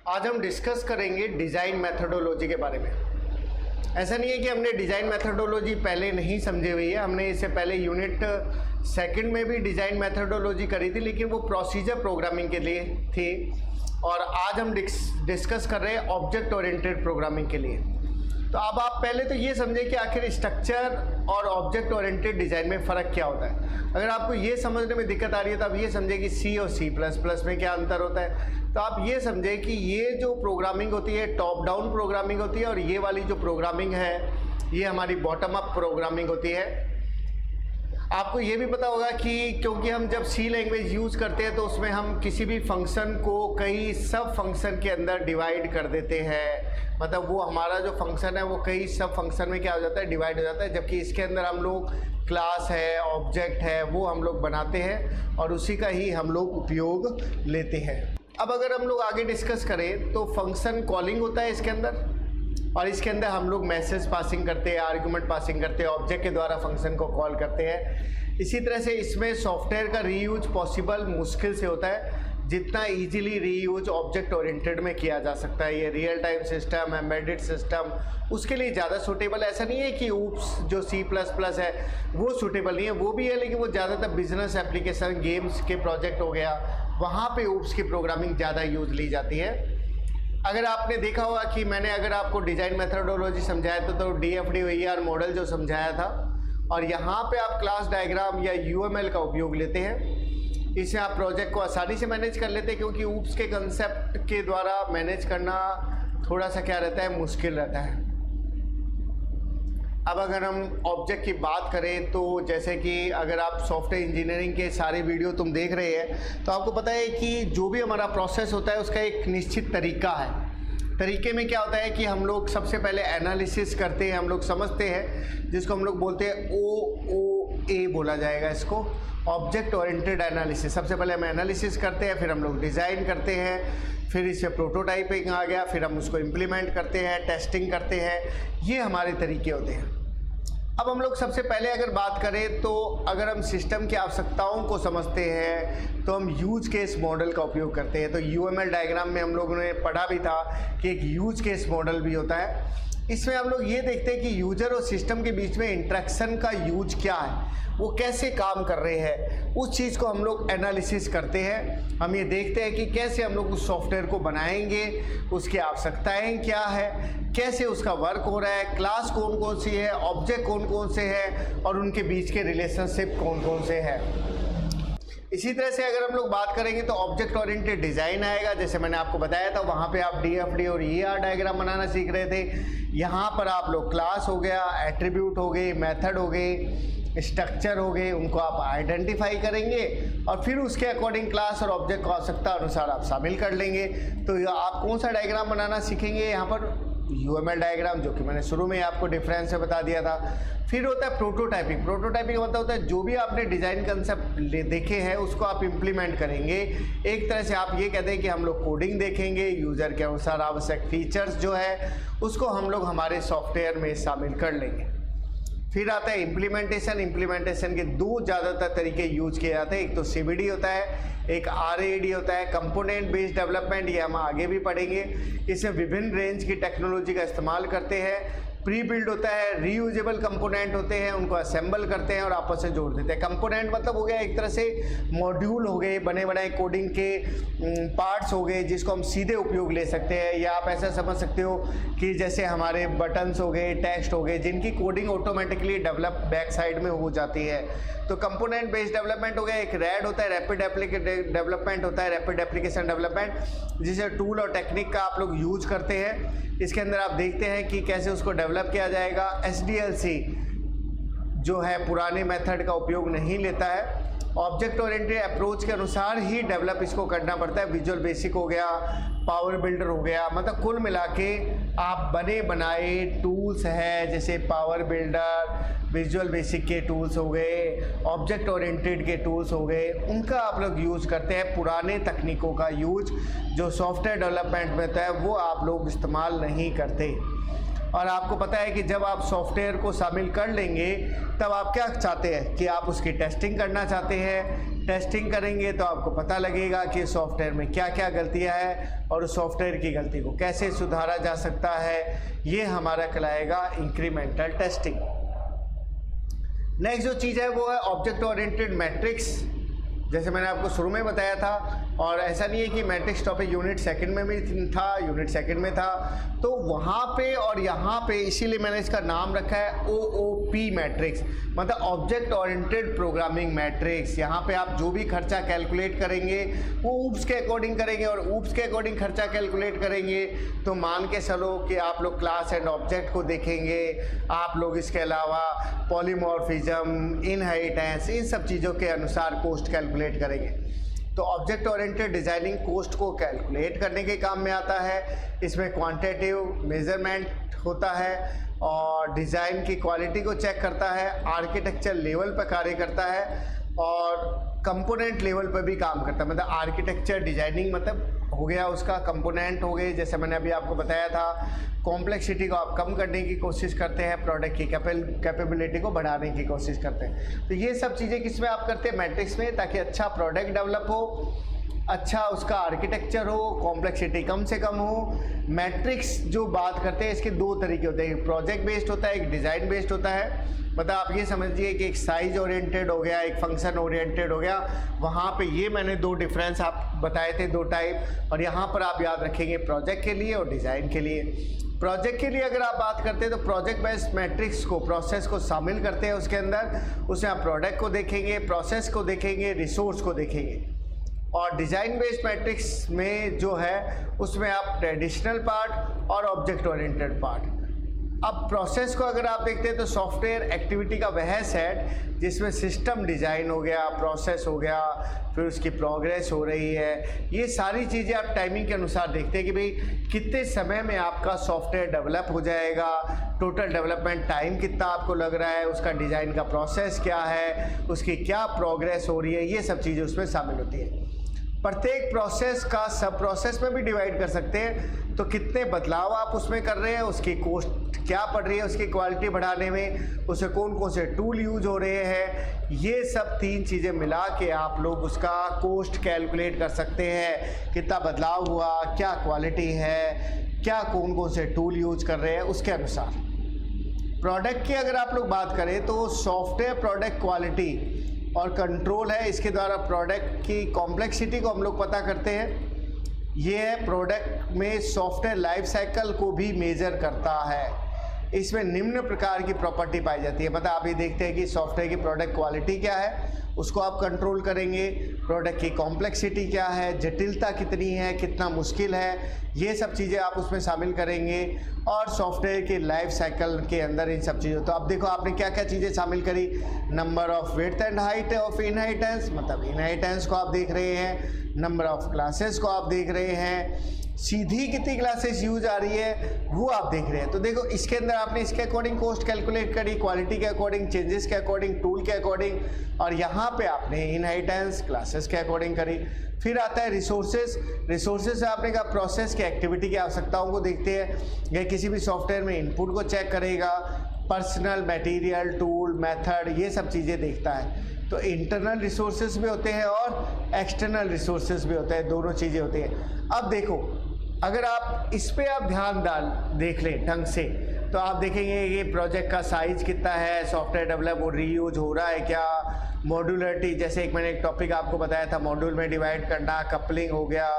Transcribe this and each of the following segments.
आज हम डिस्कस करेंगे डिज़ाइन मेथडोलॉजी के बारे में। ऐसा नहीं है कि हमने डिज़ाइन मेथडोलॉजी पहले नहीं समझी हुई है, हमने इससे पहले यूनिट सेकंड में भी डिज़ाइन मेथडोलॉजी करी थी, लेकिन वो प्रोसीजर प्रोग्रामिंग के लिए थी। और आज हम डिस्कस कर रहे हैं ऑब्जेक्ट ओरिएंटेड प्रोग्रामिंग के लिए। तो अब आप पहले तो ये समझें कि आखिर स्ट्रक्चर और ऑब्जेक्ट ओरिएंटेड डिज़ाइन में फ़र्क क्या होता है। अगर आपको ये समझने में दिक्कत आ रही है तो आप ये समझें कि सी और C++ में क्या अंतर होता है। तो आप ये समझें कि ये जो प्रोग्रामिंग होती है टॉप डाउन प्रोग्रामिंग होती है, और ये वाली जो प्रोग्रामिंग है ये हमारी बॉटम अप प्रोग्रामिंग होती है। आपको ये भी पता होगा कि क्योंकि हम जब C लैंग्वेज यूज़ करते हैं तो उसमें हम किसी भी फंक्शन को कई सब फंक्शन के अंदर डिवाइड कर देते हैं। मतलब वो हमारा जो फंक्शन है वो कई सब फंक्शन में क्या हो जाता है, डिवाइड हो जाता है। जबकि इसके अंदर हम लोग क्लास है, ऑब्जेक्ट है, वो हम लोग बनाते हैं और उसी का ही हम लोग उपयोग लेते हैं। अब अगर हम लोग आगे डिस्कस करें तो फंक्शन कॉलिंग होता है इसके अंदर, और इसके अंदर हम लोग मैसेज पासिंग करते हैं, आर्गुमेंट पासिंग करते हैं, ऑब्जेक्ट के द्वारा फंक्शन को कॉल करते हैं। इसी तरह से इसमें सॉफ्टवेयर का रीयूज पॉसिबल मुश्किल से होता है, जितना इजीली रीयूज ऑब्जेक्ट ओरिएंटेड में किया जा सकता है। ये real time system, embedded system, उसके लिए ज़्यादा सूटेबल। ऐसा नहीं है कि ऊप्स जो C++ है वो सूटेबल नहीं है, वो भी है, लेकिन वो ज़्यादातर बिजनेस एप्लीकेशन, गेम्स के प्रोजेक्ट हो गया, वहाँ पे ऊप्स की प्रोग्रामिंग ज़्यादा यूज ली जाती है। अगर आपने देखा होगा कि मैंने अगर आपको डिज़ाइन मेथडोलॉजी समझाया तो DFD OER मॉडल जो समझाया था, और यहाँ पे आप क्लास डायग्राम या UML का उपयोग लेते हैं। इससे आप प्रोजेक्ट को आसानी से मैनेज कर लेते हैं, क्योंकि ऊप्स के कंसेप्ट के द्वारा मैनेज करना थोड़ा सा क्या रहता है, मुश्किल रहता है। अब अगर हम ऑब्जेक्ट की बात करें तो जैसे कि अगर आप सॉफ्टवेयर इंजीनियरिंग के सारे वीडियो तुम देख रहे हैं तो आपको पता है कि जो भी हमारा प्रोसेस होता है उसका एक निश्चित तरीका है। तरीके में क्या होता है कि हम लोग सबसे पहले एनालिसिस करते हैं, हम लोग समझते हैं, जिसको हम लोग बोलते हैं OOA बोला जाएगा इसको, ऑब्जेक्ट ओरिएंटेड एनालिसिस। सबसे पहले हम एनालिसिस करते हैं, फिर हम लोग डिज़ाइन करते हैं, फिर इससे प्रोटोटाइपिंग आ गया, फिर हम उसको इम्प्लीमेंट करते हैं, टेस्टिंग करते हैं। ये हमारे तरीके होते हैं। अब हम लोग सबसे पहले अगर बात करें तो अगर हम सिस्टम की आवश्यकताओं को समझते हैं तो हम यूज केस मॉडल का उपयोग करते हैं। तो UML डायग्राम में हम लोगों ने पढ़ा भी था कि एक यूज केस मॉडल भी होता है। इसमें हम लोग ये देखते हैं कि यूजर और सिस्टम के बीच में इंटरेक्शन का यूज क्या है, वो कैसे काम कर रहे हैं, उस चीज़ को हम लोग एनालिसिस करते हैं। हम ये देखते हैं कि कैसे हम लोग उस सॉफ्टवेयर को बनाएंगे, उसकी आवश्यकताएं क्या है, कैसे उसका वर्क हो रहा है, क्लास कौन कौन सी है, ऑब्जेक्ट कौन कौन से हैं, और उनके बीच के रिलेशनशिप कौन कौन से हैं। इसी तरह से अगर हम लोग बात करेंगे तो ऑब्जेक्ट ओरिएंटेड डिज़ाइन आएगा। जैसे मैंने आपको बताया था, वहाँ पे आप DFD और ER डायग्राम बनाना सीख रहे थे। यहाँ पर आप लोग क्लास हो गया, एट्रीब्यूट हो गए, मेथड हो गए, स्ट्रक्चर हो गए, उनको आप आइडेंटिफाई करेंगे और फिर उसके अकॉर्डिंग क्लास और ऑब्जेक्ट को आवश्यकता अनुसार आप शामिल कर लेंगे। तो आप कौन सा डायग्राम बनाना सीखेंगे, यहाँ पर UML डायग्राम, जो कि मैंने शुरू में आपको डिफरेंस से बता दिया था। फिर होता है प्रोटोटाइपिंग। प्रोटोटाइपिंग का मतलब होता है जो भी आपने डिज़ाइन कंसेप्ट देखे हैं उसको आप इम्प्लीमेंट करेंगे। एक तरह से आप ये कहते हैं कि हम लोग कोडिंग देखेंगे, यूज़र के अनुसार आवश्यक फीचर्स जो है उसको हम लोग हमारे सॉफ्टवेयर में शामिल कर लेंगे। फिर आता है इम्प्लीमेंटेशन। इम्प्लीमेंटेशन के दो ज़्यादातर तरीके यूज किए जाते हैं, एक तो CBD होता है, एक RAD होता है, कंपोनेंट बेस्ड डेवलपमेंट। ये हम आगे भी पढ़ेंगे। इसमें विभिन्न रेंज की टेक्नोलॉजी का इस्तेमाल करते हैं। प्री बिल्ड होता है, रीयूजेबल कंपोनेंट होते हैं, उनको असेंबल करते हैं और आपस में जोड़ देते हैं। कंपोनेंट मतलब हो गया एक तरह से मॉड्यूल हो गए, बने बनाए कोडिंग के पार्ट्स हो गए, जिसको हम सीधे उपयोग ले सकते हैं। या आप ऐसा समझ सकते हो कि जैसे हमारे बटन्स हो गए, टेक्स्ट हो गए, जिनकी coding automatically develop back side में हो जाती है। तो कंपोनेंट बेस्ड डेवलपमेंट हो गया। एक रैड होता है, रैपिड डेवलपमेंट होता है, रैपिड एप्लीकेशन डेवलपमेंट, जिसे टूल और टेक्निक का आप लोग यूज करते हैं। इसके अंदर आप देखते हैं कि कैसे उसको डेवलप किया जाएगा। SDLC जो है पुराने मेथड का उपयोग नहीं लेता है, ऑब्जेक्ट ओरिएंटेड अप्रोच के अनुसार ही डेवलप इसको करना पड़ता है। विजुअल बेसिक हो गया, पावर बिल्डर हो गया, मतलब कुल मिला के आप बने बनाए टूल्स है, जैसे पावर बिल्डर, विजुअल बेसिक के टूल्स हो गए, ऑब्जेक्ट ओरिएंटेड के टूल्स हो गए, उनका आप लोग यूज़ करते हैं। पुराने तकनीकों का यूज जो सॉफ्टवेयर डेवलपमेंट में होता है वो आप लोग इस्तेमाल नहीं करते। और आपको पता है कि जब आप सॉफ्टवेयर को शामिल कर लेंगे तब आप क्या चाहते हैं कि आप उसकी टेस्टिंग करना चाहते हैं, टेस्टिंग करेंगे तो आपको पता लगेगा कि सॉफ्टवेयर में क्या क्या गलतियां हैं और उस सॉफ्टवेयर की गलती को कैसे सुधारा जा सकता है। ये हमारा कहलाएगा इंक्रीमेंटल टेस्टिंग। नेक्स्ट जो चीज़ है वो है ऑब्जेक्ट ओरिएंटेड मैट्रिक्स। जैसे मैंने आपको शुरू में बताया था, और ऐसा नहीं है कि मैट्रिक्स टॉपिक यूनिट सेकंड में भी था, यूनिट सेकंड में था, तो वहाँ पे और यहाँ पे इसीलिए मैंने इसका नाम रखा है OOP मैट्रिक्स, मतलब ऑब्जेक्ट ओरिएंटेड प्रोग्रामिंग मैट्रिक्स। यहाँ पे आप जो भी खर्चा कैलकुलेट करेंगे वो ऊप्स के अकॉर्डिंग करेंगे, और ऊप्स के अकॉर्डिंग खर्चा कैलकुलेट करेंगे तो मान के चलो कि आप लोग क्लास एंड ऑब्जेक्ट को देखेंगे, आप लोग इसके अलावा पॉलीमॉर्फिज्म, इनहेरिटेंस, इन सब चीज़ों के अनुसार कोस्ट कैलकुलेट करेंगे। तो ऑब्जेक्ट ओरिएंटेड डिज़ाइनिंग कोस्ट को कैलकुलेट करने के काम में आता है। इसमें क्वांटिटेटिव मेजरमेंट होता है और डिज़ाइन की क्वालिटी को चेक करता है, आर्किटेक्चर लेवल पर कार्य करता है और कंपोनेंट लेवल पर भी काम करता है। मतलब आर्किटेक्चर डिजाइनिंग मतलब हो गया, उसका कंपोनेंट हो गए, जैसे मैंने अभी आपको बताया था, कॉम्प्लेक्सिटी को आप कम करने की कोशिश करते हैं, प्रोडक्ट की कैपेबिलिटी को बढ़ाने की कोशिश करते हैं। तो ये सब चीज़ें किसमें आप करते हैं? मैट्रिक्स में, ताकि अच्छा प्रोडक्ट डेवलप हो, अच्छा उसका आर्किटेक्चर हो, कॉम्प्लेक्सिटी कम से कम हो। मैट्रिक्स जो बात करते हैं इसके दो तरीके होते हैं, एक प्रोजेक्ट बेस्ड होता है, एक डिज़ाइन बेस्ड होता है। मतलब आप ये समझिए कि एक साइज ओरिएंटेड हो गया, एक फंक्शन ओरिएंटेड हो गया। वहाँ पे ये मैंने दो डिफरेंस आप बताए थे, दो टाइप, और यहाँ पर आप याद रखेंगे प्रोजेक्ट के लिए और डिज़ाइन के लिए। प्रोजेक्ट के लिए अगर आप बात करते हैं तो प्रोजेक्ट बेस्ड मैट्रिक्स को, प्रोसेस को शामिल करते हैं उसके अंदर। उसमें आप प्रोडक्ट को देखेंगे, प्रोसेस को देखेंगे, रिसोर्स को देखेंगे। और डिज़ाइन बेस्ड मैट्रिक्स में जो है उसमें आप ट्रेडिशनल पार्ट और ऑब्जेक्ट ओरिएंटेड पार्ट। अब प्रोसेस को अगर आप देखते हैं तो सॉफ्टवेयर एक्टिविटी का वह सेट जिसमें सिस्टम डिज़ाइन हो गया, प्रोसेस हो गया, फिर उसकी प्रोग्रेस हो रही है, ये सारी चीज़ें आप टाइमिंग के अनुसार देखते हैं कि भाई कितने समय में आपका सॉफ्टवेयर डेवलप हो जाएगा, टोटल डेवलपमेंट टाइम कितना आपको लग रहा है, उसका डिज़ाइन का प्रोसेस क्या है, उसकी क्या प्रोग्रेस हो रही है, ये सब चीज़ें उसमें शामिल होती है। प्रत्येक प्रोसेस का सब प्रोसेस में भी डिवाइड कर सकते हैं, तो कितने बदलाव आप उसमें कर रहे हैं, उसकी कॉस्ट क्या पड़ रही है, उसकी क्वालिटी बढ़ाने में, उसे कौन कौन से टूल यूज हो रहे हैं, ये सब तीन चीज़ें मिला के आप लोग उसका कॉस्ट कैलकुलेट कर सकते हैं। कितना बदलाव हुआ, क्या क्वालिटी है, क्या कौन कौन से टूल यूज कर रहे हैं, उसके अनुसार। प्रोडक्ट की अगर आप लोग बात करें तो सॉफ्टवेयर प्रोडक्ट क्वालिटी और कंट्रोल है, इसके द्वारा प्रोडक्ट की कॉम्प्लेक्सिटी को हम लोग पता करते हैं। ये है प्रोडक्ट में सॉफ्टवेयर लाइफ साइकिल को भी मेजर करता है। इसमें निम्न प्रकार की प्रॉपर्टी पाई जाती है। मतलब आप ये देखते हैं कि सॉफ्टवेयर की प्रोडक्ट क्वालिटी क्या है, उसको आप कंट्रोल करेंगे, प्रोडक्ट की कॉम्प्लेक्सिटी क्या है, जटिलता कितनी है, कितना मुश्किल है, ये सब चीज़ें आप उसमें शामिल करेंगे, और सॉफ्टवेयर के लाइफ साइकिल के अंदर इन सब चीज़ों। तो अब देखो आपने क्या क्या चीज़ें शामिल करी, number of width and height of inheritance, मतलब इनहेरिटेंस को आप देख रहे हैं, नंबर ऑफ क्लासेस को आप देख रहे हैं, सीधी कितनी क्लासेस यूज आ रही है वो आप देख रहे हैं। तो देखो इसके अंदर आपने इसके अकॉर्डिंग कॉस्ट कैलकुलेट करी, क्वालिटी के अकॉर्डिंग, चेंजेस के अकॉर्डिंग, टूल के अकॉर्डिंग, और यहाँ पे आपने इनहेरिटेंस क्लासेस के अकॉर्डिंग करी। फिर आता है रिसोर्सेज। रिसोर्सेज से आपने कहा प्रोसेस की एक्टिविटी की आवश्यकताओं को देखते हैं, या किसी भी सॉफ्टवेयर में इनपुट को चेक करेगा, पर्सनल मटेरियल, टूल, मेथड, ये सब चीज़ें देखता है। तो इंटरनल रिसोर्सेज भी होते हैं और एक्सटर्नल रिसोर्सेज भी होते हैं, दोनों चीज़ें होती हैं। अब देखो अगर आप इस पे आप ध्यान देख लें ढंग से, तो आप देखेंगे ये प्रोजेक्ट का साइज कितना है, सॉफ्टवेयर डेवलप और रीयूज हो रहा है क्या, मॉड्यूलरिटी, जैसे मैंने एक टॉपिक आपको बताया था, मॉड्यूल में डिवाइड करना, कपलिंग हो गया,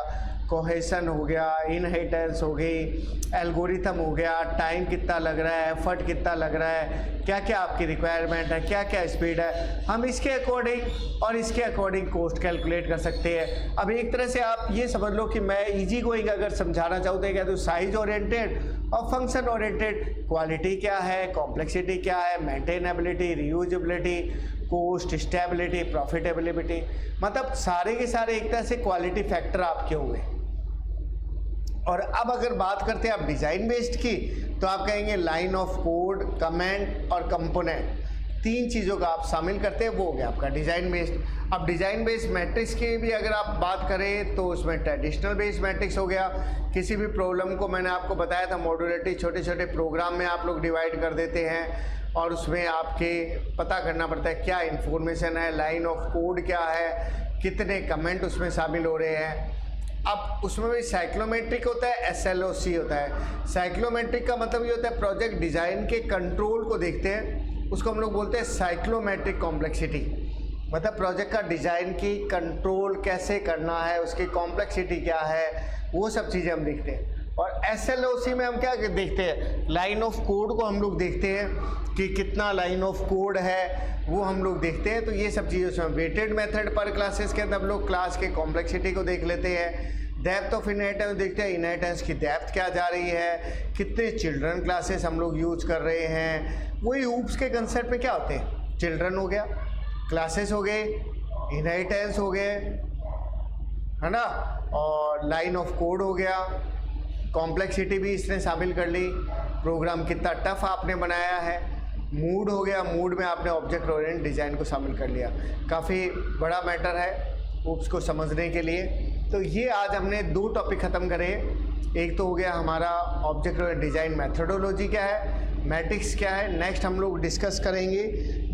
कोहेशन हो गया, इनहेरिटेंस हो गई, एल्गोरिथम हो गया, टाइम कितना लग रहा है, एफर्ट कितना लग रहा है, क्या क्या आपकी रिक्वायरमेंट है, क्या क्या स्पीड है, हम इसके अकॉर्डिंग और इसके अकॉर्डिंग कॉस्ट कैलकुलेट कर सकते हैं। अब एक तरह से आप ये समझ लो कि मैं इजी गोइंग अगर समझाना चाहूँ तो क्या, तो साइज ओरिएंटेड और फंक्शन ओरिएंटेड, क्वालिटी क्या है, कॉम्प्लेक्सिटी क्या है, maintainability, reusability, cost, stability, profitability, मतलब सारे के सारे एक तरह से क्वालिटी फैक्टर आपके हुए। और अब अगर बात करते हैं आप डिज़ाइन बेस्ड की, तो आप कहेंगे लाइन ऑफ कोड, कमेंट और कंपोनेंट। 3 चीज़ों का आप शामिल करते हैं, वो हो गया आपका डिज़ाइन बेस्ड। अब डिज़ाइन बेस्ड मैट्रिक्स की भी अगर आप बात करें तो उसमें ट्रेडिशनल बेस्ड मैट्रिक्स हो गया। किसी भी प्रॉब्लम को मैंने आपको बताया था मॉड्यूलरिटी, छोटे छोटे प्रोग्राम में आप लोग डिवाइड कर देते हैं और उसमें आपके पता करना पड़ता है क्या इन्फॉर्मेशन है, लाइन ऑफ कोड क्या है, कितने कमेंट उसमें शामिल हो रहे हैं। अब उसमें भी साइक्लोमेट्रिक होता है, SLOC होता है। साइक्लोमेट्रिक का मतलब ये होता है प्रोजेक्ट डिज़ाइन के कंट्रोल को देखते हैं, उसको हम लोग बोलते हैं साइक्लोमेट्रिक कॉम्प्लेक्सिटी। मतलब प्रोजेक्ट का डिज़ाइन की कंट्रोल कैसे करना है, उसकी कॉम्प्लेक्सिटी क्या है, वो सब चीज़ें हम देखते हैं। और SLOC में हम क्या देखते हैं, लाइन ऑफ कोड को हम लोग देखते हैं कि कितना लाइन ऑफ कोड है, वो हम लोग देखते हैं। तो ये सब चीज़ें उसमें वेटेड मेथड पर क्लासेस के अंदर हम लोग क्लास के कॉम्प्लेक्सिटी को देख लेते हैं। डेप्थ ऑफ इनहेरिटेंस देखते हैं, इनहेरिटेंस की डेप्थ क्या जा रही है, कितने चिल्ड्रन क्लासेस हम लोग यूज कर रहे हैं। वही हूप्स के कंसेप्ट में क्या होते हैं, चिल्ड्रन हो गया, क्लासेस हो गए, इनहेरिटेंस हो गए, है ना, और लाइन ऑफ कोड हो गया, कॉम्प्लेक्सिटी भी इसने शामिल कर ली, प्रोग्राम कितना टफ आपने बनाया है, मूड हो गया, मूड में आपने ऑब्जेक्ट ओरिएंटेड डिज़ाइन को शामिल कर लिया। काफ़ी बड़ा मैटर है उसको समझने के लिए। तो ये आज हमने 2 टॉपिक ख़त्म करे। एक तो हो गया हमारा ऑब्जेक्ट ओरिएंटेड डिज़ाइन मैथडोलॉजी क्या है, मैट्रिक्स क्या है। नेक्स्ट हम लोग डिस्कस करेंगे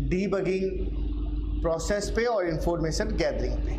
डीबगिंग प्रोसेस पे और इंफॉर्मेशन गैदरिंग पे।